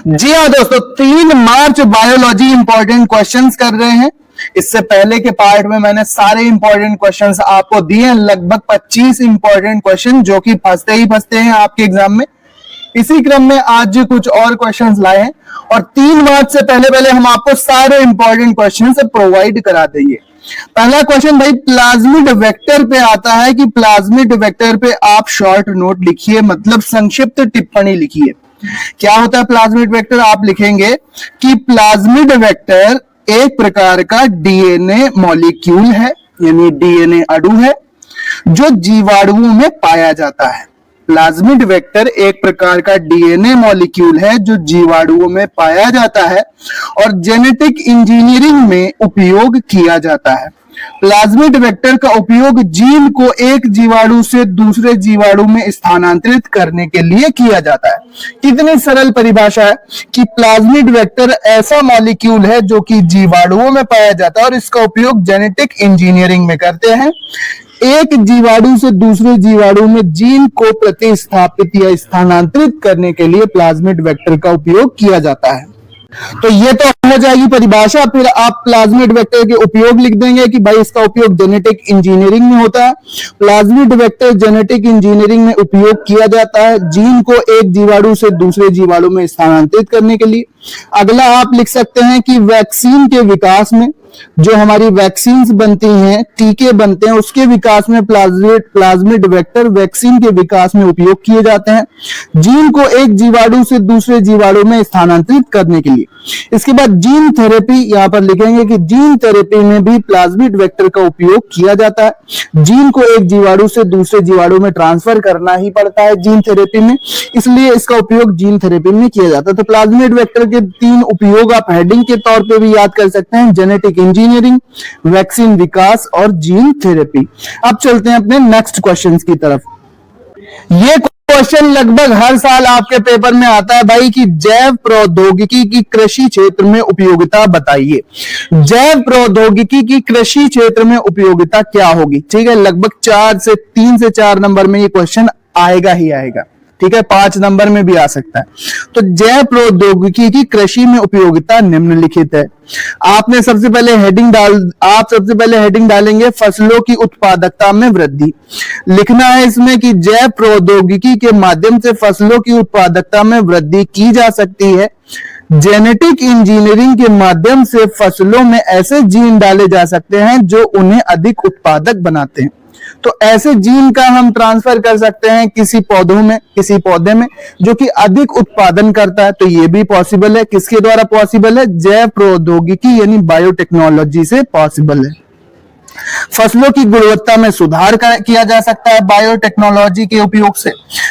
जी हाँ दोस्तों, 3 मार्च biology important questions कर रहे हैं। इससे पहले के पार्ट में मैंने सारे इंपॉर्टेंट क्वेश्चंस आपको दिए हैं, लगभग 25 इंपॉर्टेंट क्वेश्चन जो कि फंसते हैं आपके एग्जाम में। इसी क्रम में आज कुछ और क्वेश्चंस लाए हैं और 3 मार्च से पहले हम आपको सारे इंपॉर्टेंट क्वेश्चंस प्रोवाइड करा देंगे। पहला क्वेश्चन भाई प्लाज्मिड वेक्टर पे आता है कि प्लाज्मिड वेक्टर पे आप शॉर्ट नोट लिखिए, मतलब संक्षिप्त टिप्पणी लिखिए। क्या होता है प्लाज्मिड वेक्टर? आप लिखेंगे कि प्लाज्मिड वेक्टर एक प्रकार का डीएनए मॉलिक्यूल है, यानी डीएनए अणु है जो जीवाणुओं में पाया जाता है। प्लाज्मिड वेक्टर एक प्रकार का डीएनए मॉलिक्यूल है जो जीवाणुओं में पाया जाता है और जेनेटिक इंजीनियरिंग में उपयोग किया जाता है। प्लाज्मिड वेक्टर का उपयोग जीन को एक जीवाणु से दूसरे जीवाणु में स्थानांतरित करने के लिए किया जाता है। कितनी सरल परिभाषा है कि प्लाज्मिड वेक्टर ऐसा मॉलिक्यूल है जो कि जीवाणुओं में पाया जाता है और इसका उपयोग जेनेटिक इंजीनियरिंग में करते हैं। एक जीवाणु से दूसरे जीवाणु में जीन को प्रतिस्थापित या स्थानांतरित करने के लिए प्लाज्मिड वेक्टर का उपयोग किया जाता है। तो ये तो हो जाएगी परिभाषा। फिर आप प्लाज्मिड वेक्टर के उपयोग लिख देंगे कि भाई इसका उपयोग जेनेटिक इंजीनियरिंग में होता है। प्लाज्मिड वेक्टर जेनेटिक इंजीनियरिंग में उपयोग किया जाता है जीन को एक जीवाणु से दूसरे जीवाणु में स्थानांतरित करने के लिए। अगला आप लिख सकते हैं कि वैक्सीन के विकास में, जो हमारी वैक्सीन्स बनती हैं, टीके बनते हैं, उसके विकास में प्लाज्मिड वेक्टर वैक्सीन के विकास में उपयोग किए जाते हैं जीन को एक जीवाणु से दूसरे जीवाणु में स्थानांतरित करने के लिए। इसके बाद जीन थेरेपी, यहां पर लिखेंगे कि जीन थेरेपी में भी प्लाज्मिड वेक्टर का उपयोग किया जाता है। जीन को एक जीवाणु से दूसरे जीवाणु में ट्रांसफर करना ही पड़ता है जीन थेरेपी में, इसलिए इसका उपयोग जीन थेरेपी में किया जाता है। तो प्लाज्मिड वेक्टर के 3 उपयोग आप हेडिंग के तौर पे भी याद कर सकते हैं, जेनेटिक इंजीनियरिंग, वैक्सीन विकास और जीन थेरेपी। अब चलते हैं अपने नेक्स्ट क्वेश्चन की तरफ। ये क्वेश्चन लगभग हर साल आपके पेपर में आता है भाई कि जैव प्रौद्योगिकी की कृषि क्षेत्र में उपयोगिता बताइए। जैव प्रौद्योगिकी की कृषि क्षेत्र में उपयोगिता क्या होगी? ठीक है, लगभग 3 से 4 नंबर में ये क्वेश्चन आएगा ही आएगा। ठीक है, 5 नंबर में भी आ सकता है। तो जैव प्रौद्योगिकी की कृषि में उपयोगिता निम्नलिखित है। आप सबसे पहले हेडिंग डालेंगे फसलों की उत्पादकता में वृद्धि। लिखना है इसमें कि जैव प्रौद्योगिकी के माध्यम से फसलों की उत्पादकता में वृद्धि की जा सकती है। जेनेटिक इंजीनियरिंग के माध्यम से फसलों में ऐसे जीन डाले जा सकते हैं जो उन्हें अधिक उत्पादक बनाते हैं। तो ऐसे जीन का हम ट्रांसफर कर सकते हैं किसी पौधे में जो कि अधिक उत्पादन करता है। तो ये भी पॉसिबल है। किसके द्वारा पॉसिबल है? जैव प्रौद्योगिकी यानी बायोटेक्नोलॉजी से पॉसिबल है। फसलों की गुणवत्ता में सुधार किया जा सकता है बायोटेक्नोलॉजी के उपयोग से।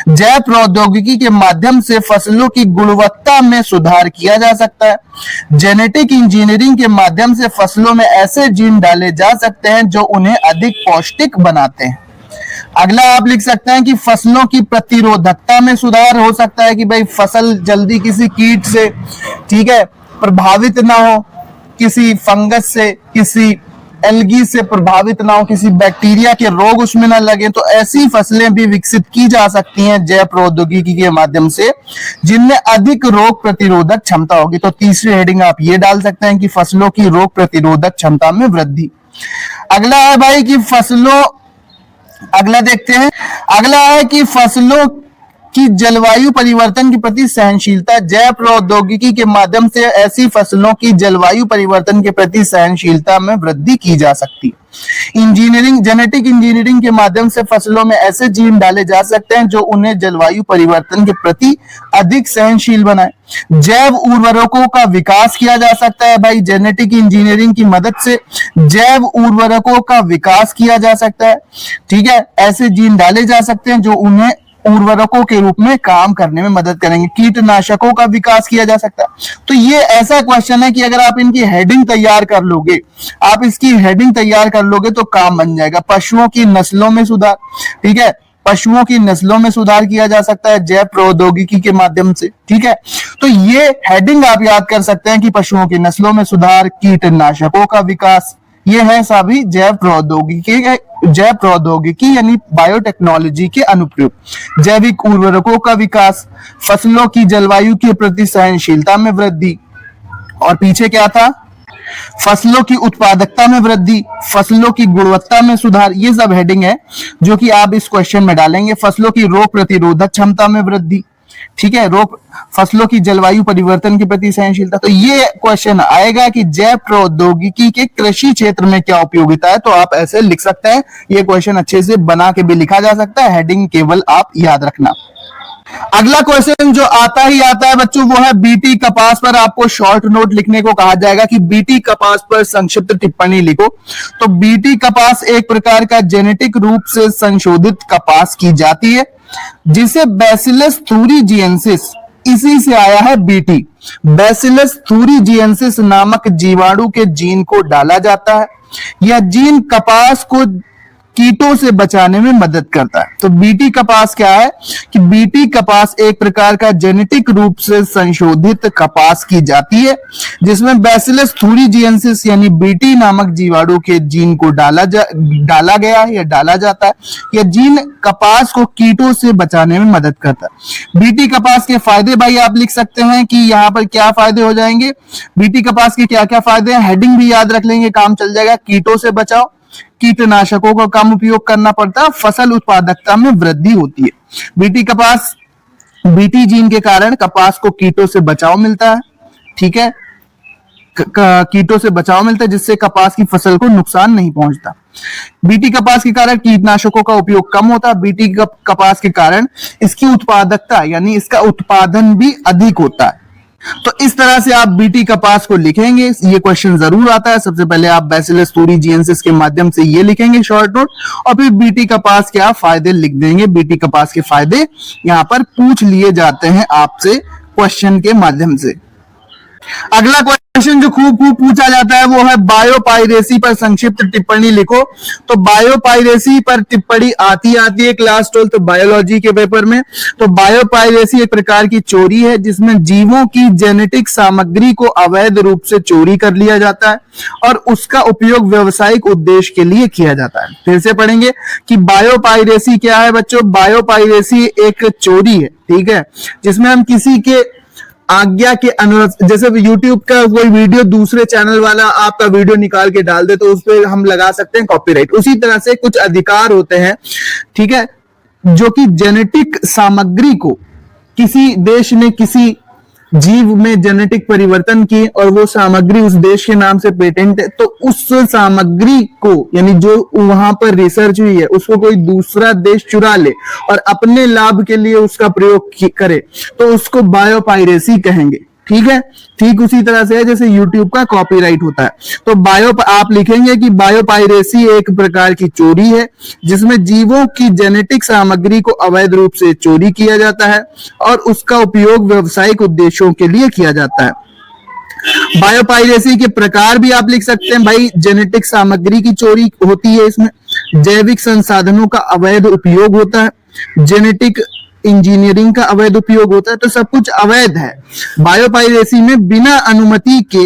जैव प्रौद्योगिकी के माध्यम से फसलों की गुणवत्ता में सुधार किया जा सकता है। जेनेटिक इंजीनियरिंग के माध्यम से फसलों में ऐसे जीन डाले जा सकते हैं जो उन्हें अधिक पौष्टिक बनाते हैं। अगला आप लिख सकते हैं कि फसलों की प्रतिरोधकता में सुधार हो सकता है कि भाई फसल जल्दी किसी कीट से, ठीक है, प्रभावित ना हो, किसी फंगस से, किसी एल्गी से प्रभावित ना हो, किसी बैक्टीरिया के रोग उसमें ना लगे। तो ऐसी फसलें भी विकसित की जा सकती हैं जैव प्रौद्योगिकी के माध्यम से जिनमें अधिक रोग प्रतिरोधक क्षमता होगी। तो तीसरी हेडिंग आप ये डाल सकते हैं कि फसलों की रोग प्रतिरोधक क्षमता में वृद्धि। अगला है भाई कि अगला है कि फसलों की जलवायु परिवर्तन के प्रति सहनशीलता। जैव प्रौद्योगिकी के माध्यम से ऐसी फसलों की जलवायु परिवर्तन के प्रति सहनशीलता में वृद्धि की जा सकती है। जेनेटिक इंजीनियरिंग के माध्यम से फसलों में ऐसे जीन डाले जा सकते हैं जो उन्हें जलवायु परिवर्तन के प्रति अधिक सहनशील बनाए। जैव उर्वरकों का विकास किया जा सकता है भाई, जेनेटिक इंजीनियरिंग की मदद से जैव उर्वरकों का विकास किया जा सकता है। ठीक है, ऐसे जीन डाले जा सकते हैं जो उन्हें उर्वरकों के रूप में काम करने में मदद करेंगे। कीटनाशकों का विकास किया जा सकता है। तो ये ऐसा क्वेश्चन है कि अगर आप इनकी हेडिंग तैयार कर लोगे, तो काम बन जाएगा। पशुओं की नस्लों में सुधार, ठीक है, पशुओं की नस्लों में सुधार किया जा सकता है जैव प्रौद्योगिकी के माध्यम से। ठीक है, तो ये हेडिंग आप याद कर सकते हैं कि पशुओं की नस्लों में सुधार, कीटनाशकों का विकास, ये है सभी जैव प्रौद्योगिकी यानी बायोटेक्नोलॉजी के अनुप्रयोग। जैविक उर्वरकों का विकास, फसलों की जलवायु के प्रति सहनशीलता में वृद्धि, और पीछे क्या था, फसलों की उत्पादकता में वृद्धि, फसलों की गुणवत्ता में सुधार। ये सब हेडिंग है जो कि आप इस क्वेश्चन में डालेंगे। फसलों की रोग प्रतिरोधक क्षमता में वृद्धि, ठीक है, फसलों की जलवायु परिवर्तन के प्रति सहनशीलता। तो ये क्वेश्चन आएगा कि जैव प्रौद्योगिकी के कृषि क्षेत्र में क्या उपयोगिता है, तो आप ऐसे लिख सकते हैं। ये क्वेश्चन अच्छे से बना के भी लिखा जा सकता है, हेडिंग केवल आप याद रखना। अगला क्वेश्चन जो आता है बच्चों, वो है बीटी कपास पर आपको शॉर्ट नोट लिखने को कहा जाएगा कि बीटी कपास पर संक्षिप्त टिप्पणी लिखो। तो बीटी कपास एक प्रकार का जेनेटिक रूप से संशोधित कपास की जाती है जिसे बैसिलस thuringiensis, इसी से आया है बीटी, बैसिलस thuringiensis नामक जीवाणु के जीन को डाला जाता है। यह जीन कपास को कीटों से बचाने में मदद करता है। तो बीटी कपास क्या है कि बीटी कपास एक प्रकार का जेनेटिक रूप से संशोधित कपास की जाती है जिसमें बैसिलस thuringiensis यानी बीटी नामक जीवाणु के जीन को डाला गया है या डाला जाता है। यह जीन कपास को कीटों से बचाने में मदद करता है। बीटी कपास के फायदे भाई आप लिख सकते हैं कि यहाँ पर क्या फायदे हो जाएंगे, बीटी कपास के क्या क्या फायदे हैं, हेडिंग भी याद रख लेंगे, काम चल जाएगा। कीटों से बचाव, कीटनाशकों का कम उपयोग करना पड़ता है, फसल उत्पादकता में वृद्धि होती है। बीटी कपास, बीटी जीन के कारण कपास को कीटों से बचाव मिलता है, ठीक है, कीटों से बचाव मिलता है जिससे कपास की फसल को नुकसान नहीं पहुंचता। बीटी कपास के कारण कीटनाशकों का उपयोग कम होता है। बीटी कपास के कारण इसकी उत्पादकता यानी इसका उत्पादन भी अधिक होता है। तो इस तरह से आप बीटी कपास को लिखेंगे, ये क्वेश्चन जरूर आता है। सबसे पहले आप बैसिलस thuringiensis के माध्यम से ये लिखेंगे शॉर्ट नोट, और फिर बीटी कपास के आप फायदे लिख देंगे। बीटी कपास के फायदे यहां पर पूछ लिए जाते हैं आपसे क्वेश्चन के माध्यम से। अगला क्वेश्चन जो खूब पूछा जाता है वो है बायोपायरेसी पर संक्षिप्त टिप्पणी लिखो। तो बायोपायरेसी पर टिप्पणी आती है क्लास 12 बायोलॉजी के पेपर में। तो बायोपायरेसी एक प्रकार की चोरी है जिसमें जीवों की जेनेटिक सामग्री को अवैध रूप से चोरी कर लिया जाता है और उसका उपयोग व्यावसायिक उद्देश्य के लिए किया जाता है। फिर से पढ़ेंगे कि बायोपायरेसी क्या है बच्चों। बायोपायरेसी एक चोरी है, ठीक है, जिसमें हम किसी के आज्ञा के अनुसार, जैसे YouTube का कोई वीडियो दूसरे चैनल वाला आपका वीडियो निकाल के डाल दे तो उस पर हम लगा सकते हैं कॉपीराइट। उसी तरह से कुछ अधिकार होते हैं, ठीक है, जो कि जेनेटिक सामग्री को किसी देश ने किसी जीव में जेनेटिक परिवर्तन की और वो सामग्री उस देश के नाम से पेटेंट है, तो उस सामग्री को यानी जो वहां पर रिसर्च हुई है उसको कोई दूसरा देश चुरा ले और अपने लाभ के लिए उसका प्रयोग करे तो उसको बायोपायरेसी कहेंगे, ठीक है। ठीक उसी तरह से है जैसे YouTube का कॉपीराइट होता है। तो आप लिखेंगे कि बायोपायरेसी एक प्रकार की चोरी है जिसमें जीवों की जेनेटिक सामग्री को अवैध रूप से चोरी किया जाता है और उसका उपयोग व्यावसायिक उद्देश्यों के लिए किया जाता है। बायोपायरेसी के प्रकार भी आप लिख सकते हैं भाई, जेनेटिक सामग्री की चोरी होती है, इसमें जैविक संसाधनों का अवैध उपयोग होता है, जेनेटिक इंजीनियरिंग का अवैध उपयोग होता है, तो सब कुछ अवैध है। बायोपायरेसी में बिना अनुमति के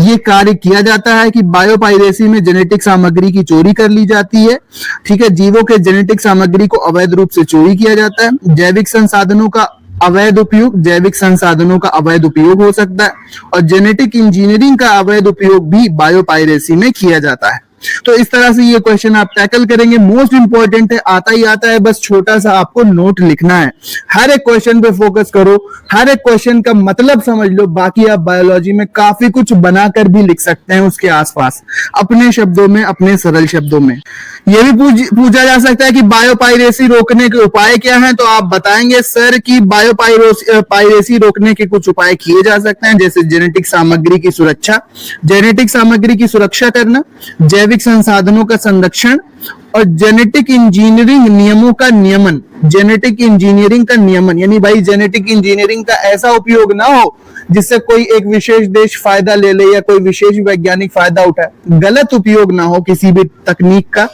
ये कार्य किया जाता है कि बायोपायरेसी में जेनेटिक सामग्री की चोरी कर ली जाती है, ठीक है, जीवों के जेनेटिक सामग्री को अवैध रूप से चोरी किया जाता है। जैविक संसाधनों का अवैध उपयोग, जैविक संसाधनों का अवैध उपयोग हो सकता है और जेनेटिक इंजीनियरिंग का अवैध उपयोग भी बायोपायरेसी में किया जाता है। तो इस तरह से ये क्वेश्चन आप टैकल करेंगे। मोस्ट इंपॉर्टेंट है, आता ही आता है, बस छोटा सा आपको नोट लिखना है। हर एक क्वेश्चन पे फोकस करो, हर एक क्वेश्चन का मतलब समझ लो, बाकी आप बायोलॉजी में काफी कुछ बनाकर भी लिख सकते हैं उसके आसपास, अपने शब्दों में, अपने सरल शब्दों में। ये भी पूछा जा सकता है कि बायोपायरेसी रोकने के उपाय क्या हैं, तो आप बताएंगे सर कि बायोपायरेसी रोकने के कुछ उपाय किए जा सकते हैं, जैसे जेनेटिक सामग्री की सुरक्षा, जेनेटिक सामग्री की सुरक्षा करना, जैविक संसाधनों का संरक्षण, और जेनेटिक इंजीनियरिंग नियमों का नियमन। जेनेटिक इंजीनियरिंग का नियमन यानी भाई जेनेटिक इंजीनियरिंग का ऐसा उपयोग ना हो जिससे कोई एक विशेष देश फायदा ले ले या कोई विशेष वैज्ञानिक फायदा उठाए, गलत उपयोग ना हो किसी भी तकनीक का।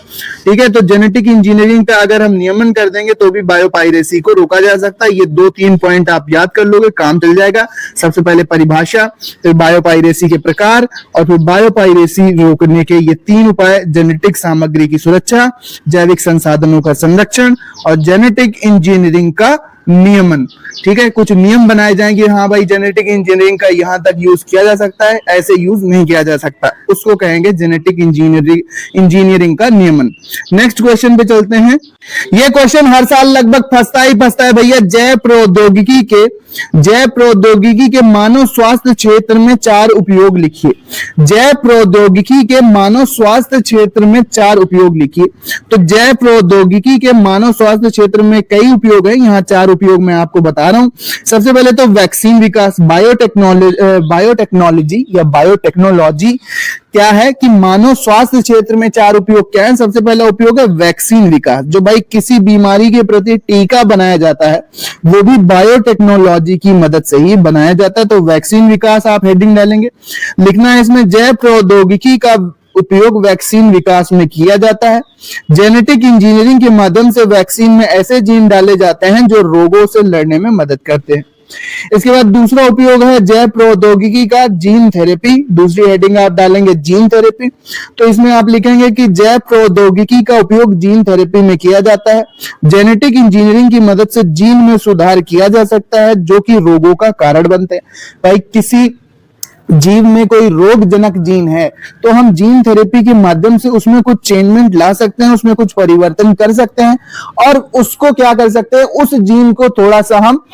ठीक है, तो जेनेटिक इंजीनियरिंग का अगर हम नियमन कर देंगे तो भी बायोपायरेसी को रोका जा सकता है। ये 2-3 पॉइंट आप याद कर लोगे, काम चल जाएगा। सबसे पहले परिभाषा, फिर बायोपायरेसी के प्रकार, और फिर बायोपायरेसी रोकने के ये 3 उपाय: जेनेटिक सामग्री की सुरक्षा, जैविक संसाधनों का संरक्षण और जेनेटिक इंजीनियरिंग का नियमन। ठीक है, कुछ नियम बनाए जाएंगे, हाँ भाई जेनेटिक इंजीनियरिंग का यहां तक यूज किया जा सकता है, ऐसे यूज नहीं किया जा सकता, उसको कहेंगे जेनेटिक इंजीनियरिंग का नियमन। नेक्स्ट क्वेश्चन पे चलते हैं। ये क्वेश्चन हर साल लगभग फंसता ही फंसता है भैया। जैव प्रौद्योगिकी के मानव स्वास्थ्य क्षेत्र में 4 उपयोग लिखिए। जैव प्रौद्योगिकी के मानव स्वास्थ्य क्षेत्र में 4 उपयोग लिखिए। तो जैव प्रौद्योगिकी के मानव स्वास्थ्य क्षेत्र में कई उपयोग है, यहाँ 4 उपयोग मैं आपको बता रहा हूं। सबसे पहले तो वैक्सीन विकास, बायोटेक्नोलॉजी या बायोटेक्नोलॉजी क्या है कि मानव स्वास्थ्य क्षेत्र में 4 उपयोग क्या है। सबसे पहला उपयोग है वैक्सीन विकास, जो भाई किसी बीमारी के प्रति टीका बनाया जाता है वो भी बायोटेक्नोलॉजी की मदद से ही बनाया जाता है। तो वैक्सीन विकास आप हेडिंग डालेंगे, लिखना है इसमें जैव प्रौद्योगिकी का उपयोग वैक्सीन विकास में किया जाता है। जेनेटिक इंजीनियरिंग के माध्यम से वैक्सीन में ऐसे जीन डाले जाते हैं जो रोगों से लड़ने में मदद करते हैं। इसके बाद दूसरा उपयोग है जैव प्रौद्योगिकी का जीन थेरेपी। दूसरी हेडिंग आप डालेंगे जीन थेरेपी। तो इसमें आप लिखेंगे कि जैव प्रौद्योगिकी का उपयोग जीन थेरेपी में किया जाता है। जेनेटिक इंजीनियरिंग की मदद से जीन में सुधार किया जा सकता है जो कि रोगों का कारण बनते हैं। भाई किसी जीव में कोई रोगजनक जीन है तो हम जीन थेरेपी के माध्यम से उसमें कुछ चेंजमेंट ला सकते हैं, उसमें कुछ परिवर्तन कर सकते हैं और उसको क्या कर सकते हैं, उस जीन को थोड़ा सा हम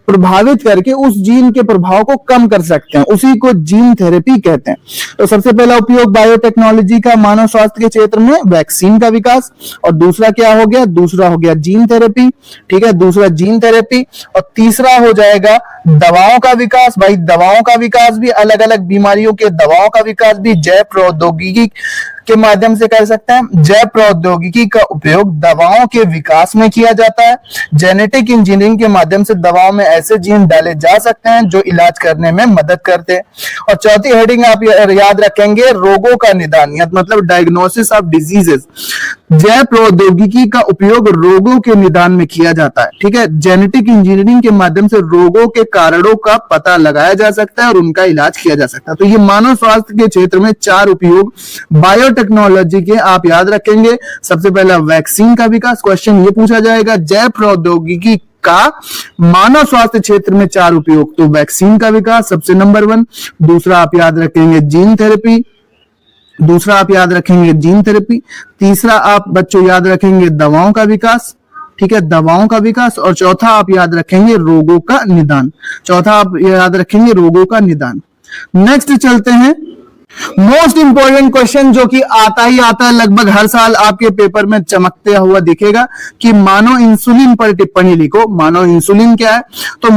प्रभावित करके उस जीन के प्रभाव को कम कर सकते हैं, उसी को जीन थेरेपी कहते हैं। तो सबसे पहला उपयोग बायोटेक्नोलॉजी का मानव स्वास्थ्य के क्षेत्र में वैक्सीन का विकास, और दूसरा क्या हो गया, दूसरा हो गया जीन थेरेपी। ठीक है, दूसरा जीन थेरेपी, और तीसरा हो जाएगा दवाओं का विकास। भाई दवाओं का विकास भी, अलग अलग बीमारियों के दवाओं का विकास भी जैव प्रौद्योगिकी के माध्यम से कर सकते हैं। जैव प्रौद्योगिकी का उपयोग दवाओं के विकास में किया जाता है। जेनेटिक इंजीनियरिंग के माध्यम से दवाओं में ऐसे जीन डाले जा सकते हैं जो इलाज करने में मदद करते हैं। और चौथी हेडिंग आप याद रखेंगे रोगों का निदान, मतलब डायग्नोसिस ऑफ डिजीजेस। जैव प्रौद्योगिकी का उपयोग रोगों के निदान में किया जाता है। ठीक है, जेनेटिक इंजीनियरिंग के माध्यम से रोगों के कारणों का पता लगाया जा सकता है और उनका इलाज किया जा सकता है। तो ये मानव स्वास्थ्य के क्षेत्र में 4 उपयोग बायोटेक्नोलॉजी के आप याद रखेंगे। सबसे पहला वैक्सीन का विकास, क्वेश्चन ये पूछा जाएगा जैव प्रौद्योगिकी का मानव स्वास्थ्य क्षेत्र में 4 उपयोग, तो वैक्सीन का विकास सबसे नंबर 1। दूसरा आप याद रखेंगे जीन थेरेपी, तीसरा आप बच्चों याद रखेंगे दवाओं का विकास। ठीक है, दवाओं का विकास, और चौथा आप याद रखेंगे रोगों का निदान। नेक्स्ट चलते हैं, मोस्ट इंपॉर्टेंट क्वेश्चन जो कि आता ही आता है, लगभग हर साल आपके पेपर में चमकते हुआ दिखेगा कि मानो इंसुलिन पर टिप्पणी लिखो। मानो इंसुलिन क्या है, तो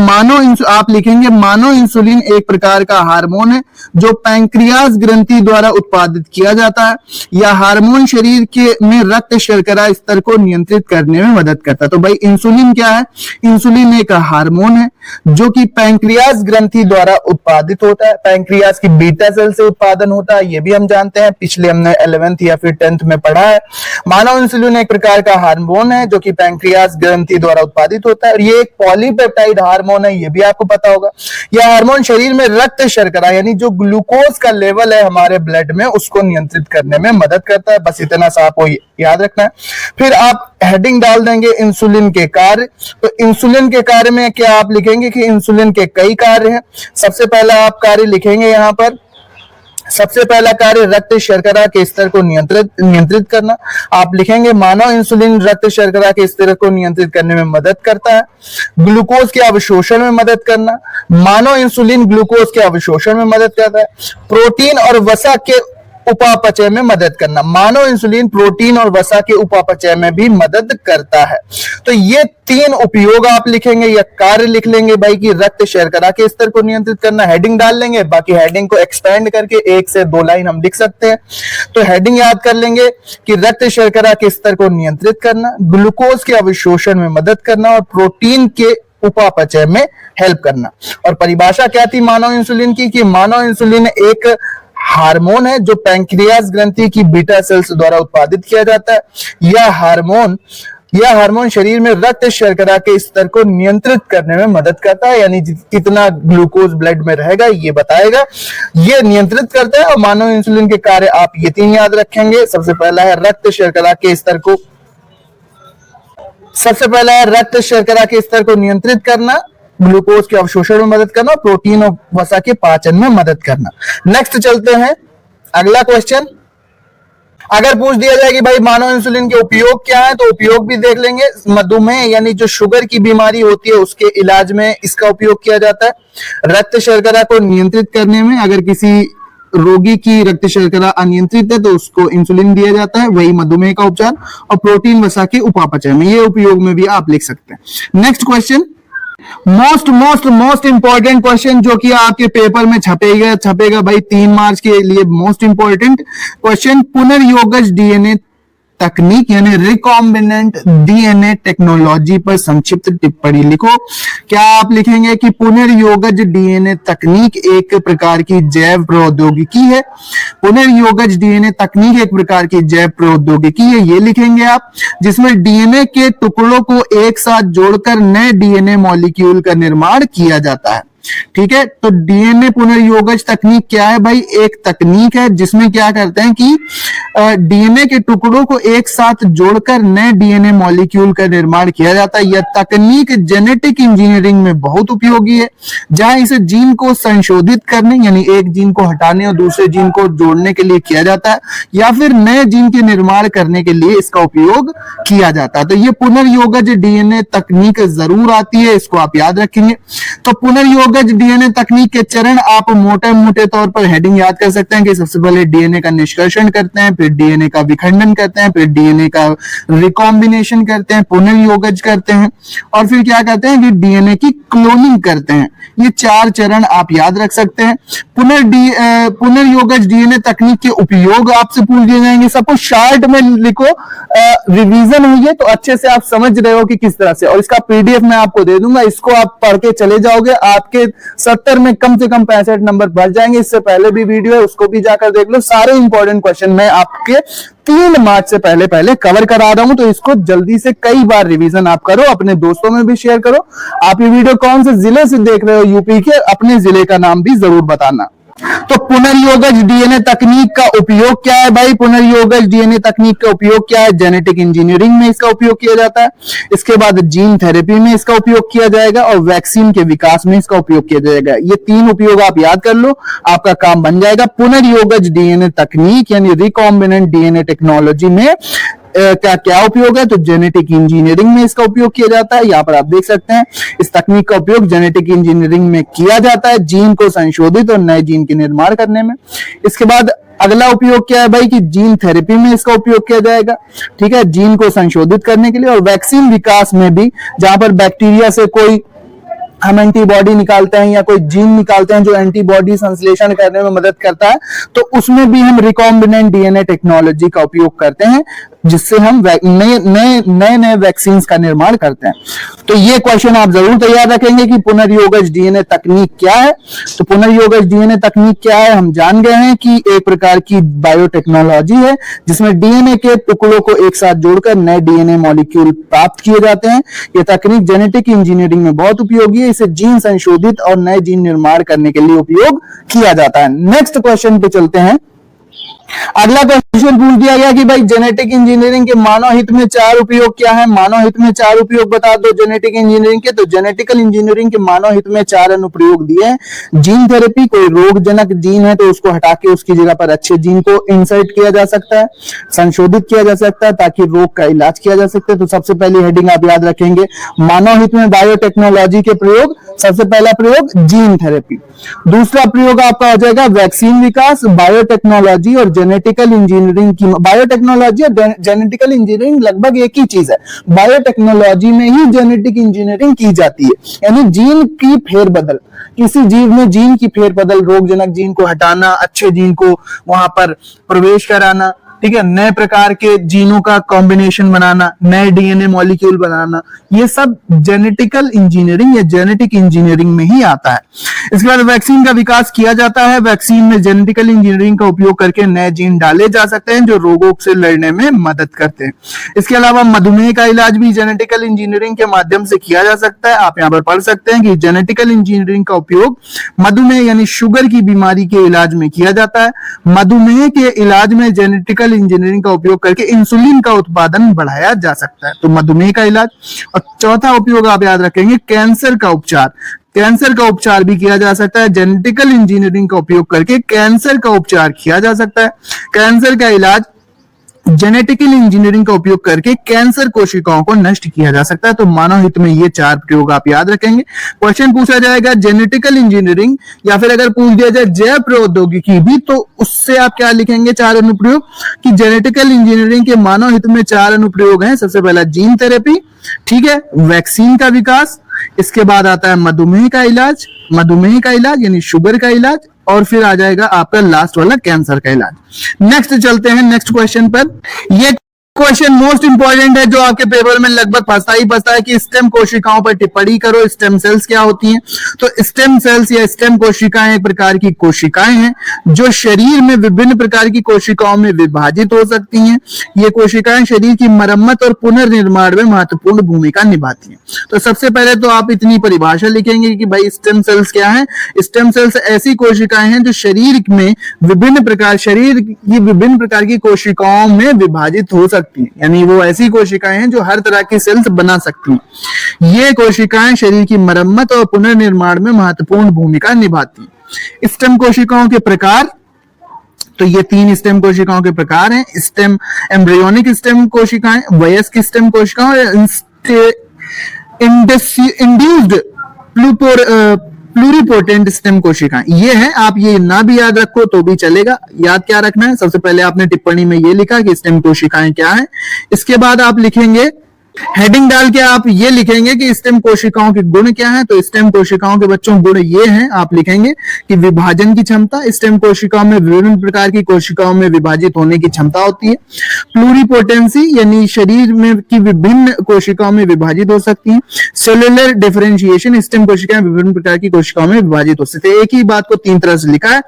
आप लिखेंगे मानो इंसुलिन एक प्रकार का हार्मोन है जो पैंक्रियास ग्रंथि द्वारा उत्पादित किया जाता है। यह हार्मोन शरीर में रक्त शर्करा स्तर को नियंत्रित करने में मदद करता है। तो भाई इंसुलिन क्या है, इंसुलिन एक हार्मोन है जो कि पैंक्रियास ग्रंथि द्वारा उत्पादित होता है। पैंक्रियास की बीटा सेल से उत्पादन होता है, ये भी हम जानते हैं, पिछले हमने 11th या फिर 10th में पढ़ा है। मानव इंसुलिन एक प्रकार का हार्मोन है जो कि पैंक्रियास ग्रंथि द्वारा उत्पादित होता है, और ये एक पॉलीपेप्टाइड हार्मोन है, ये भी आपको पता होगा। यह हार्मोन शरीर में रक्त शर्करा यानी जो ग्लूकोज का लेवल है हमारे ब्लड में उसको नियंत्रित करने में मदद करता है। बस इतना सा आपको याद रखना है। फिर आप हेडिंग डाल देंगे इंसुलिन के कार्य। तो इंसुलिन के कार्य में क्या आप लिखेंगे कि इंसुलिन के कई कार्य हैं। सबसे पहला आप कार्य लिखेंगे यहाँ पर, सबसे पहला कार्य रक्त शर्करा के स्तर को नियंत्रित करना। आप लिखेंगे मानव इंसुलिन रक्त शर्करा के स्तर को नियंत्रित करने में मदद करता है। ग्लूकोज के अवशोषण में मदद करना, मानव इंसुलिन ग्लूकोज के अवशोषण में मदद करता है। प्रोटीन और वसा के उपापचय में मदद करना। मानव इंसुलिन प्रोटीन और वसा के उपापचय में भी मदद करता है। तो ये 3 उपयोग आप लिखेंगे या कार्य लिख लेंगे भाई कि रक्त शर्करा के स्तर को नियंत्रित करना, हेडिंग डाल लेंगे, बाकी हेडिंग को एक्सपेंड करके 1 से 2 लाइन हम लिख सकते हैं। तो हेडिंग याद कर लेंगे कि रक्त शर्करा के स्तर को नियंत्रित करना, ग्लूकोज के अवशोषण में मदद करना और प्रोटीन के उपापचय में हेल्प करना। और परिभाषा क्या थी मानव इंसुलिन की कि मानव इंसुलिन एक हार्मोन है जो पैंक्रियास ग्रंथि की बीटा सेल्स द्वारा उत्पादित किया जाता है। यह हार्मोन शरीर में रक्त शर्करा के स्तर को नियंत्रित करने में मदद करता है, यानी कितना ग्लूकोज ब्लड में रहेगा ये बताएगा, ये नियंत्रित करता है। और मानव इंसुलिन के कार्य आप ये 3 याद रखेंगे। सबसे पहला है रक्त शर्करा के स्तर को नियंत्रित करना, ग्लूकोज के अवशोषण में मदद करना, प्रोटीन और वसा के पाचन में मदद करना। नेक्स्ट चलते हैं अगला क्वेश्चन। अगर पूछ दिया जाए कि भाई मानव इंसुलिन के उपयोग क्या है, तो उपयोग भी देख लेंगे। मधुमेह यानी जो शुगर की बीमारी होती है उसके इलाज में इसका उपयोग किया जाता है। रक्त शर्करा को नियंत्रित करने में, अगर किसी रोगी की रक्त शर्करा अनियंत्रित है तो उसको इंसुलिन दिया जाता है, वही मधुमेह का उपचार। और प्रोटीन वसा के उपापचय में, ये उपयोग में भी आप लिख सकते हैं। Next question, most important question जो कि आपके पेपर में छपेगा भाई 3 मार्च के लिए मोस्ट इंपॉर्टेंट क्वेश्चन। पुनर्योगज डीएनए तकनीक यानी रिकॉम्बिनेंट डीएनए टेक्नोलॉजी पर संक्षिप्त टिप्पणी लिखो। क्या आप लिखेंगे कि पुनर्योगज डीएनए तकनीक एक प्रकार की जैव प्रौद्योगिकी है। पुनर्योगज डीएनए तकनीक एक प्रकार की जैव प्रौद्योगिकी है, ये लिखेंगे आप, जिसमें डीएनए के टुकड़ों को एक साथ जोड़कर नए डीएनए मॉलिक्यूल का निर्माण किया जाता है। ठीक है, तो डीएनए पुनर्योगज तकनीक क्या है भाई? एक तकनीक है जिसमें क्या करते हैं कि डीएनए के टुकड़ों को एक साथ जोड़कर नए डीएनए मॉलिक्यूल का निर्माण किया जाता है। यह तकनीक जेनेटिक इंजीनियरिंग में बहुत उपयोगी है, जहां इसे जीन को संशोधित करने यानी एक जीन को हटाने और दूसरे जीन को जोड़ने के लिए किया जाता है, या फिर नए जीन के निर्माण करने के लिए इसका उपयोग किया जाता है। तो ये पुनर्योगज डीएनए तकनीक जरूर आती है, इसको आप याद रखेंगे। तो पुनर्योगज डीएनए तकनीक के चरण आप मोटे तौर पर हेडिंग याद कर सकते हैं कि सबसे पहले डीएनए का निष्कर्षण करते हैं, फिर डीएनए का विखंडन करते हैं, फिर डीएनए का रिकॉम्बिनेशन करते हैं, पुनर्योगज करते हैं, और फिर क्या करते हैं कि डीएनए की क्लोनिंग करते हैं। ये 4 चरण आप याद रख सकते हैं। पुनर्योगज डीएनए तकनीक के उपयोग आपसे पूछ दिए जाएंगे, सबको शार्ट में लिखो, रिवीजन हुई है तो अच्छे से आप समझ रहे हो कि किस तरह से, और इसका पीडीएफ मैं आपको दे दूंगा, इसको आप पढ़ के चले जाओगे, आपके 70 में कम से कम 65 नंबर बढ़ जाएंगे। इससे पहले भी वीडियो है, उसको भी जाकर देख लो। सारे इंपॉर्टेंट क्वेश्चन मैं आपके 3 मार्च से पहले कवर करा रहा हूं, तो इसको जल्दी से कई बार रिवीजन आप करो, अपने दोस्तों में भी शेयर करो। आप ये वीडियो कौन से जिले से देख रहे हो यूपी के, अपने जिले का नाम भी जरूर बताना। तो पुनर्योगज डीएनए तकनीक का उपयोग क्या है भाई? पुनर्योगज डीएनए तकनीक का उपयोग क्या है? जेनेटिक इंजीनियरिंग में इसका उपयोग किया जाता है, इसके बाद जीन थेरेपी में इसका उपयोग किया जाएगा, और वैक्सीन के विकास में इसका उपयोग किया जाएगा। ये 3 उपयोग आप याद कर लो, आपका काम बन जाएगा। पुनर्योगज डीएनए तकनीक यानी रिकॉम्बिनेंट डीएनए टेक्नोलॉजी में क्या क्या उपयोग है? तो जेनेटिक इंजीनियरिंग में इसका उपयोग किया जाता है। यहाँ पर आप देख सकते हैं इस तकनीक का उपयोग जेनेटिक इंजीनियरिंग में किया जाता है, जीन को संशोधित और नए जीन के निर्माण करने में। इसके बाद अगला उपयोग क्या है भाई कि जीन थेरेपी में इसका उपयोग किया जाएगा, ठीक है, जीन को संशोधित करने के लिए, और वैक्सीन विकास में भी, जहां पर बैक्टीरिया से कोई हम एंटीबॉडी निकालते हैं या कोई जीन निकालते हैं जो एंटीबॉडी संश्लेषण करने में मदद करता है, तो उसमें भी हम रिकॉम्बिनेंट डीएनए टेक्नोलॉजी का उपयोग करते हैं, जिससे हम नए वैक्सीन का निर्माण करते हैं। तो ये क्वेश्चन आप जरूर तैयार रखेंगे कि पुनर्योगज डीएनए तकनीक क्या है। तो पुनर्योगज डीएनए तकनीक क्या है, हम जान गए हैं कि एक प्रकार की बायोटेक्नोलॉजी है जिसमें डीएनए के टुकड़ों को एक साथ जोड़कर नए डीएनए मॉलिक्यूल प्राप्त किए जाते हैं। ये तकनीक जेनेटिक इंजीनियरिंग में बहुत उपयोगी है, इसे जीन संशोधित और नए जीन निर्माण करने के लिए उपयोग किया जाता है। नेक्स्ट क्वेश्चन पे चलते हैं। अगला क्वेश्चन पूछ दिया गया कि भाई जेनेटिक इंजीनियरिंग के मानव हित में 4 उपयोग क्या है? मानव हित में 4 उपयोग बता दो जेनेटिक इंजीनियरिंग के। तो जेनेटिकल इंजीनियरिंग के मानव हित में 4 अनुप्रयोग दिए हैं। जीन थेरेपी, कोई रोगजनक जीन है तो उसको हटा के उसकी जगह पर अच्छे जीन को इंसर्ट किया जा सकता है, संशोधित किया जा सकता है ताकि रोग का इलाज किया जा सकता है। तो सबसे पहली हेडिंग आप याद रखेंगे, मानव हित में बायोटेक्नोलॉजी के प्रयोग। सबसे पहला प्रयोग जीन थेरेपी, दूसरा प्रयोग आपका हो जाएगा वैक्सीन विकास, बायोटेक्नोलॉजी और जेनेटिकल इंजीनियरिंग की, बायोटेक्नोलॉजी और जेनेटिकल इंजीनियरिंग लगभग एक ही चीज है। बायोटेक्नोलॉजी में ही जेनेटिक इंजीनियरिंग की जाती है, यानी जीन की फेरबदल, किसी जीव में जीन की फेरबदल, रोगजनक जीन को हटाना, अच्छे जीन को वहां पर प्रवेश कराना, ठीक है, नए प्रकार के जीनों का कॉम्बिनेशन बनाना, नए डीएनए मॉलिक्यूल बनाना, ये सब जेनेटिकल इंजीनियरिंग या जेनेटिक इंजीनियरिंग में ही आता है। इसके बाद वैक्सीन का विकास किया जाता है। वैक्सीन में जेनेटिकल इंजीनियरिंग का उपयोग करके नए जीन डाले जा सकते हैं जो रोगों से लड़ने में मदद करते हैं। इसके अलावा मधुमेह का इलाज भी जेनेटिकल इंजीनियरिंग के माध्यम से किया जा सकता है। आप यहाँ पर पढ़ सकते हैं कि जेनेटिकल इंजीनियरिंग का उपयोग मधुमेह यानी शुगर की बीमारी के इलाज में किया जाता है। मधुमेह के इलाज में जेनेटिकल इंजीनियरिंग का उपयोग करके इंसुलिन का उत्पादन बढ़ाया जा सकता है। तो मधुमेह का इलाज। और चौथा उपयोग आप याद रखेंगे, कैंसर का उपचार। कैंसर का उपचार भी किया जा सकता है, जेनेटिकल इंजीनियरिंग का उपयोग करके कैंसर का उपचार किया जा सकता है। कैंसर का इलाज जेनेटिकल इंजीनियरिंग का उपयोग करके कैंसर कोशिकाओं को नष्ट किया जा सकता है। तो मानव हित में ये 4 प्रयोग आप याद रखेंगे। क्वेश्चन पूछा जाएगा जेनेटिकल इंजीनियरिंग, या फिर अगर पूछ दिया जाए जैव प्रौद्योगिकी भी, तो उससे आप क्या लिखेंगे 4 अनुप्रयोग, कि जेनेटिकल इंजीनियरिंग के मानव हित में 4 अनुप्रयोग हैं। सबसे पहला जीन थेरेपी, ठीक है, वैक्सीन का विकास, इसके बाद आता है मधुमेह का इलाज, मधुमेह का इलाज यानी शुगर का इलाज, और फिर आ जाएगा आपका लास्ट वाला कैंसर का इलाज। नेक्स्ट चलते हैं नेक्स्ट क्वेश्चन पर। ये क्वेश्चन मोस्ट इंपॉर्टेंट है जो आपके पेपर में लगभग फंसता ही फंसता है कि स्टेम कोशिकाओं पर टिप्पणी करो। स्टेम सेल्स क्या होती हैं? तो स्टेम सेल्स या स्टेम कोशिकाएं एक प्रकार की कोशिकाएं हैं जो शरीर में विभिन्न प्रकार की कोशिकाओं में विभाजित हो सकती हैं। ये कोशिकाएं शरीर की मरम्मत और पुनर्निर्माण में महत्वपूर्ण भूमिका निभाती हैं। तो सबसे पहले तो आप इतनी परिभाषा लिखेंगे कि भाई स्टेम सेल्स क्या है। स्टेम सेल्स ऐसी कोशिकाएं हैं जो शरीर की विभिन्न प्रकार की कोशिकाओं में विभाजित हो सकती, यानी वो ऐसी कोशिकाएं हैं जो हर तरह की सेल्स बना सकती हैं। ये कोशिकाएं शरीर की मरम्मत और पुनर्निर्माण में महत्वपूर्ण भूमिका निभाती हैं। स्टेम कोशिकाओं के प्रकार, तो ये 3 स्टेम कोशिकाओं के प्रकार हैं। स्टेम एम्ब्रियोनिक स्टेम कोशिकाएं, वयस्क स्टेम कोशिकाएं और इंड्यूस्ड प्लूरिपोटेंट स्टेम कोशिकाएं। ये है, आप ये ना भी याद रखो तो भी चलेगा। याद क्या रखना है, सबसे पहले आपने टिप्पणी में ये लिखा कि स्टेम कोशिकाएं क्या है। इसके बाद आप लिखेंगे, हेडिंग डाल के आप ये लिखेंगे कि स्टेम कोशिकाओं के गुण क्या हैं। तो स्टेम कोशिकाओं के बच्चों गुण ये हैं, आप लिखेंगे कि विभाजन की क्षमता, स्टेम कोशिकाओं में विभिन्न प्रकार की कोशिकाओं में विभाजित होने की क्षमता होती है। प्लूरिपोटेंसी यानी शरीर में की विभिन्न कोशिकाओं में विभाजित हो सकती हैं। सेलुलर डिफरेंशिएशन, स्टेम कोशिकाएं विभिन्न प्रकार की कोशिकाओं में विभाजित हो सकती है। एक ही बात को 3 तरह से लिखा है।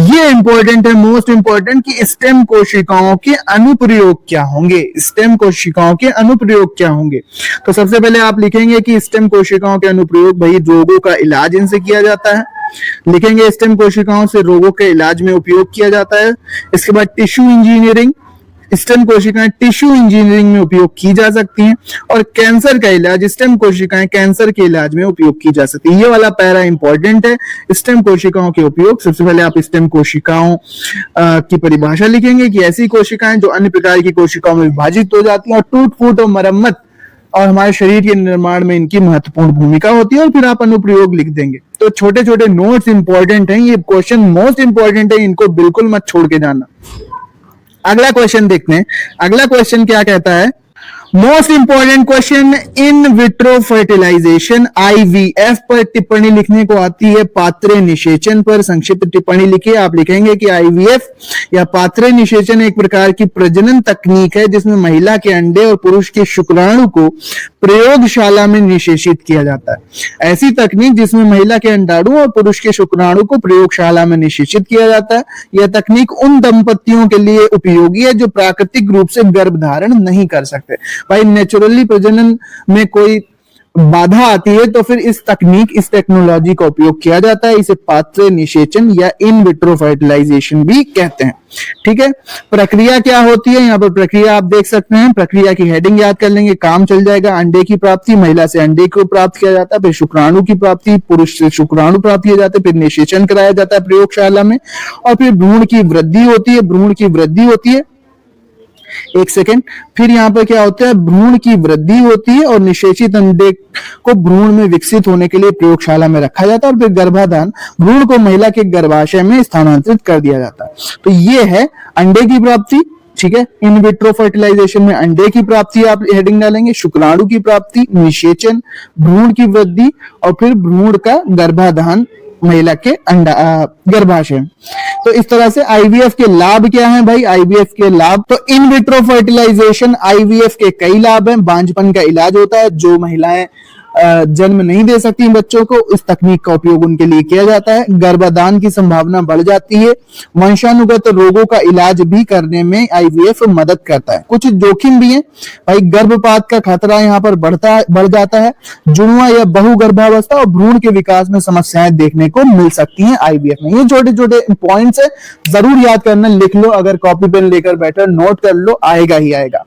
ये इंपॉर्टेंट है, मोस्ट इंपॉर्टेंट, कि स्टेम कोशिकाओं के अनुप्रयोग क्या होंगे। स्टेम कोशिकाओं के अनुप्रयोग क्या होंगे? तो सबसे पहले आप लिखेंगे कि स्टेम कोशिकाओं के अनुप्रयोग, भाई रोगों का इलाज इनसे किया जाता है। लिखेंगे स्टेम कोशिकाओं से रोगों के इलाज में उपयोग किया जाता है। इसके बाद टिश्यू इंजीनियरिंग, स्टेम कोशिकाएं टिश्यू इंजीनियरिंग में उपयोग की जा सकती हैं। और कैंसर का इलाज, स्टेम कोशिकाएं कैंसर के इलाज में उपयोग की जा सकती है। ये वाला पैरा इंपॉर्टेंट है, स्टेम कोशिकाओं के उपयोग। सबसे पहले आप स्टेम कोशिकाओं की परिभाषा लिखेंगे कि ऐसी कोशिकाएं जो अन्य प्रकार की कोशिकाओं में विभाजित हो जाती हैं और टूट फूट और मरम्मत और हमारे शरीर के निर्माण में इनकी महत्वपूर्ण भूमिका होती है। और फिर आप अनुप्रयोग लिख देंगे। तो छोटे छोटे नोट्स इंपॉर्टेंट हैं, ये क्वेश्चन मोस्ट इंपॉर्टेंट है, इनको बिल्कुल मत छोड़ के जाना। अगला क्वेश्चन देखते हैं। अगला क्वेश्चन क्या कहता है? Most important question, in vitro fertilization IVF पर टिप्पणी लिखने को आती है। पात्रे निषेचन पर संक्षिप्त टिप्पणी लिखिए। आप लिखेंगे कि IVF या पात्रे निषेचन एक प्रकार की प्रजनन तकनीक है जिसमें महिला के अंडे और पुरुष के शुक्राणु को प्रयोगशाला में निषेचित किया जाता है। ऐसी तकनीक जिसमें महिला के अंडाणु और पुरुष के शुक्राणु को प्रयोगशाला में निषेचित किया जाता है। यह तकनीक उन दंपतियों के लिए उपयोगी है जो प्राकृतिक रूप से गर्भ धारण नहीं कर सकते। भाई नेचुरली प्रजनन में कोई बाधा आती है तो फिर इस टेक्नोलॉजी का उपयोग किया जाता है। इसे पात्रे निषेचन या इन विट्रो फर्टिलाइजेशन भी कहते हैं। ठीक है, प्रक्रिया क्या होती है? यहाँ पर प्रक्रिया आप देख सकते हैं। प्रक्रिया की हेडिंग याद कर लेंगे, काम चल जाएगा। अंडे की प्राप्ति, महिला से अंडे को प्राप्त किया जाता है। फिर शुक्राणु की प्राप्ति, पुरुष से शुक्राणु प्राप्त किए जाते हैं। फिर निषेचन कराया जाता है प्रयोगशाला में। और फिर भ्रूण की वृद्धि होती है। एक सेकेंड। फिर यहाँ पर क्या होता है, भ्रूण की वृद्धि होती है और निषेचित अंडे को भ्रूण में विकसित होने के लिए प्रयोगशाला में रखा जाता है और फिर गर्भाधान भ्रूण को महिला के गर्भाशय में स्थानांतरित कर दिया जाता है। तो ये है अंडे की प्राप्ति, ठीक है। इन विट्रो फर्टिलाइजेशन में अंडे की प्राप्ति आप हेडिंग डालेंगे, शुक्राणु की प्राप्ति, निषेचन, भ्रूण की वृद्धि और फिर भ्रूण का गर्भाधान महिला के अंडा गर्भाशय। तो इस तरह से आईवीएफ के लाभ क्या हैं भाई? आईवीएफ के लाभ, तो इन विट्रो फर्टिलाइजेशन आईवीएफ के कई लाभ हैं। बांझपन का इलाज होता है, जो महिलाएं जन्म नहीं दे सकती बच्चों को, इस तकनीक का उपयोग उनके लिए किया जाता है। गर्भाधान की संभावना बढ़ जाती है। वंशानुगत रोगों का इलाज भी करने में आईवीएफ मदद करता है। कुछ जोखिम भी है भाई, गर्भपात का खतरा यहाँ पर बढ़ जाता है। जुड़वा या बहुगर्भावस्था और भ्रूण के विकास में समस्याएं देखने को मिल सकती हैं आईवीएफ में। ये छोटे छोटे पॉइंट्स है, जरूर याद करना, लिख लो, अगर कॉपी पेन लेकर बैठे नोट कर लो, आएगा ही आएगा।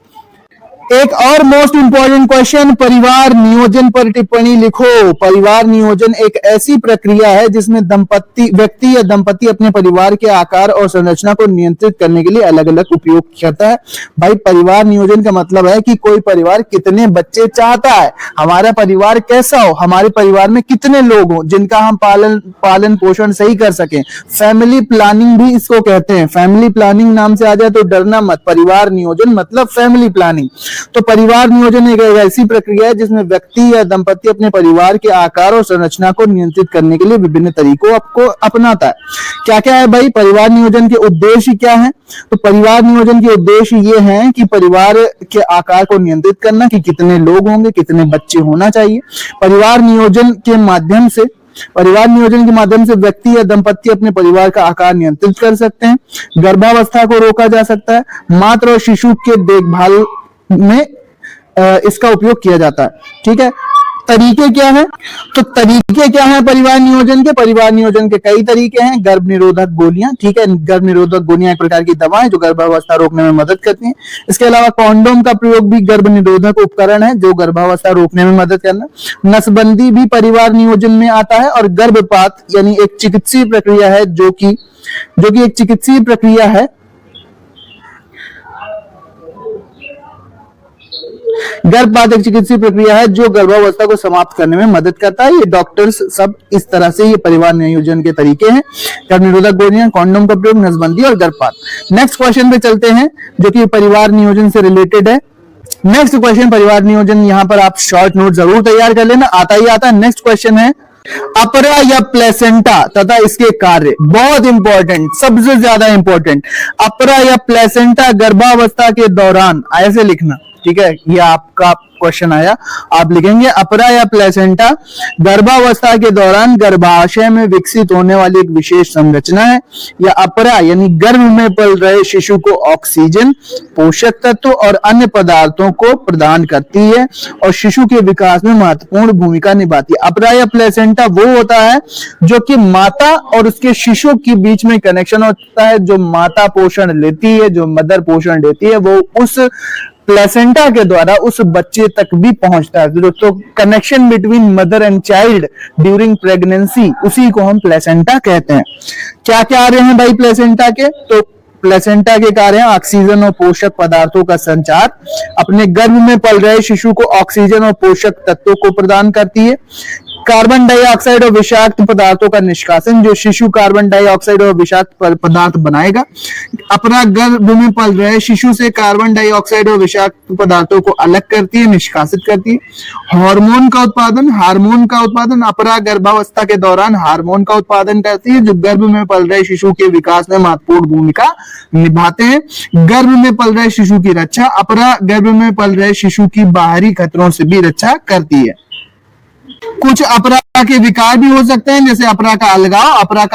एक और मोस्ट इंपॉर्टेंट क्वेश्चन, परिवार नियोजन पर टिप्पणी लिखो। परिवार नियोजन एक ऐसी प्रक्रिया है जिसमें व्यक्ति या दंपति अपने परिवार के आकार और संरचना को नियंत्रित करने के लिए अलग अलग उपयोग करता है। भाई परिवार नियोजन का मतलब है कि कोई परिवार कितने बच्चे चाहता है, हमारा परिवार कैसा हो, हमारे परिवार में कितने लोग हो जिनका हम पालन पोषण सही कर सकें। फैमिली प्लानिंग भी इसको कहते हैं। फैमिली प्लानिंग नाम से आ जाए तो डरना मत, परिवार नियोजन मतलब फैमिली प्लानिंग। तो परिवार नियोजन एक ऐसी प्रक्रिया है जिसमें व्यक्ति या दंपति अपने परिवार के आकार और संरचना को नियंत्रित करने के लिए विभिन्न तरीकों को अपनाता है। क्या क्या है भाई परिवार नियोजन के उद्देश्य क्या है? तो परिवार नियोजन के उद्देश्य ये हैं कि परिवार के आकार को नियंत्रित करना, कि कितने लोग होंगे, कितने बच्चे होना चाहिए। परिवार नियोजन के माध्यम से व्यक्ति या दंपति अपने परिवार का आकार नियंत्रित कर सकते हैं। गर्भावस्था को रोका जा सकता है। मातृ और शिशु के देखभाल में इसका उपयोग किया जाता है, ठीक है। तरीके क्या है? तो तरीके क्या है परिवार नियोजन के? परिवार नियोजन के कई तरीके हैं। गर्भ निरोधक गोलियां, ठीक है, गर्भ निरोधक गोलियां एक प्रकार की दवा है जो गर्भावस्था रोकने में मदद करती हैं। इसके अलावा कॉन्डोम का प्रयोग भी गर्भ निरोधक उपकरण है जो गर्भावस्था रोकने में मदद करना। नसबंदी भी परिवार नियोजन में आता है। और गर्भपात यानी एक चिकित्सीय प्रक्रिया है जो कि एक चिकित्सीय प्रक्रिया है। गर्भपात एक चिकित्सीय प्रक्रिया है जो गर्भावस्था को समाप्त करने में मदद करता है। ये डॉक्टर्स सब इस तरह से ये परिवार नियोजन के तरीके हैं। गर्भ निरोधक गोलियां, कॉन्डोम का प्रयोग, नसबंदी और गर्भपात। नेक्स्ट क्वेश्चन पे चलते हैं जो कि परिवार नियोजन से रिलेटेड है। नेक्स्ट क्वेश्चन परिवार नियोजन, यहां पर आप शॉर्ट नोट जरूर तैयार कर लेना, आता ही आता है। नेक्स्ट क्वेश्चन है अपरा या प्लेसेंटा तथा इसके कार्य। बहुत इंपॉर्टेंट, सबसे ज्यादा इंपॉर्टेंट। अपरा या प्लेसेंटा गर्भावस्था के दौरान, ऐसे लिखना, ठीक है, ये आपका क्वेश्चन आया, आप लिखेंगे अपरा या प्लेसेंटा गर्भावस्था के दौरान गर्भाशय में विकसित होने वाली एक विशेष संरचना है। या अपरा यानी गर्भ में पल रहे शिशु को ऑक्सीजन, पोषक तत्व और अन्य पदार्थों को प्रदान करती है और शिशु के विकास में महत्वपूर्ण भूमिका निभाती है। अपरा या प्लेसेंटा वो होता है जो कि माता और उसके शिशु के बीच में कनेक्शन होता है। जो माता पोषण लेती है, जो मदर पोषण लेती है, वो उस प्लेसेंटा के द्वारा उस बच्चे तक भी पहुंचता है। तो connection between mother and child during pregnancy, उसी को हम प्लेसेंटा कहते हैं। क्या क्या आ रहे हैं भाई प्लेसेंटा के? तो प्लेसेंटा के कार्य हैं ऑक्सीजन और पोषक पदार्थों का संचार, अपने गर्भ में पल रहे शिशु को ऑक्सीजन और पोषक तत्वों को प्रदान करती है। कार्बन डाइऑक्साइड और विषाक्त पदार्थों का निष्कासन, जो शिशु कार्बन डाइऑक्साइड और विषाक्त पदार्थ बनाएगा। अपना गर्भ में पल रहे शिशु से कार्बन डाइऑक्साइड और विषाक्त पदार्थों को अलग करती है, निष्कासित करती है। हार्मोन का उत्पादन अपरा गर्भावस्था के दौरान हार्मोन का उत्पादन करती है जो गर्भ में पल रहे शिशु के विकास में महत्वपूर्ण भूमिका निभाते हैं। गर्भ में पल रहे शिशु की रक्षा, अपरा गर्भ में पल रहे शिशु की बाहरी खतरों से भी रक्षा करती है। कुछ अपरा के विकार भी हो सकते हैं, जैसे अपरा का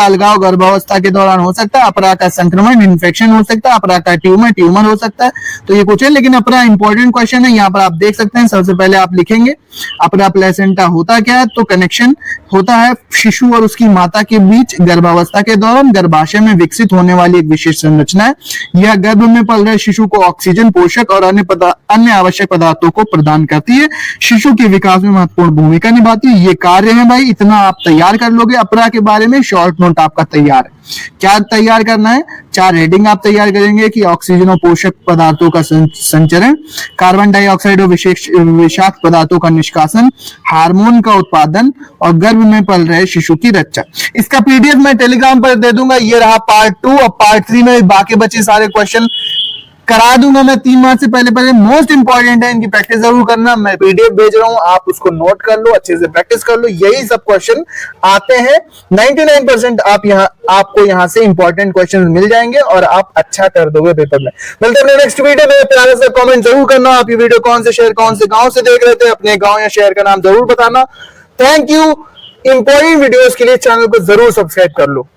अलगाव गर्भावस्था के दौरान हो सकता है। अपरा का संक्रमण, इन्फेक्शन हो सकता है। अपरा का ट्यूमर हो सकता है। तो ये कुछ है, लेकिन अपरा इंपॉर्टेंट क्वेश्चन है, यहाँ पर आप देख सकते हैं। सबसे पहले आप लिखेंगे अपरा प्लेसेंटा होता क्या है? तो कनेक्शन होता है शिशु और उसकी माता के बीच गर्भावस्था के दौरान गर्भाशय में विकसित होने वाली एक विशेष संरचना है। यह गर्भ में पल रहे शिशु को ऑक्सीजन, पोषक और अन्य आवश्यक पदार्थों को प्रदान करती है। शिशु के विकास में महत्वपूर्ण भूमिका निभाती है। ये कार्य है हैं भाई, इतना आप तैयार कर लोगे अपरा के बारे में, शॉर्ट नोट आपका तैयार है। क्या तैयार करना है? 4 हेडिंग आप तैयार करेंगे कि ऑक्सीजन और पोषक पदार्थों का संचरण, कार्बन डाइऑक्साइड और विषाक्त पदार्थों का निष्कासन, हार्मोन का उत्पादन और गर्भ में पल रहे शिशु की रक्षा। इसका पीडीएफ मैं टेलीग्राम पर दे दूंगा। ये रहा पार्ट 2। और पार्ट 3 में बाकी बचे सारे क्वेश्चन करा दूंगा मैं 3 मार्च से पहले। मोस्ट इंपॉर्टेंट है, इनकी प्रैक्टिस जरूर करना। मैं पीडीएफ भेज रहा हूं, आप उसको नोट कर लो, अच्छे से प्रैक्टिस कर लो। यही सब क्वेश्चन आते हैं 99% आपको यहां से इंपॉर्टेंट क्वेश्चन मिल जाएंगे और आप अच्छा कर दोगे पेपर में। मिलते हैं नेक्स्ट वीडियो में। प्यारे से कमेंट जरूर करना, आप ये वीडियो कौन से शहर कौन से गांव से देख रहे थे, अपने गांव या शहर का नाम जरूर बताना। Thank you. इंपॉर्टेंट वीडियोस के लिए चैनल को जरूर सब्सक्राइब कर लो।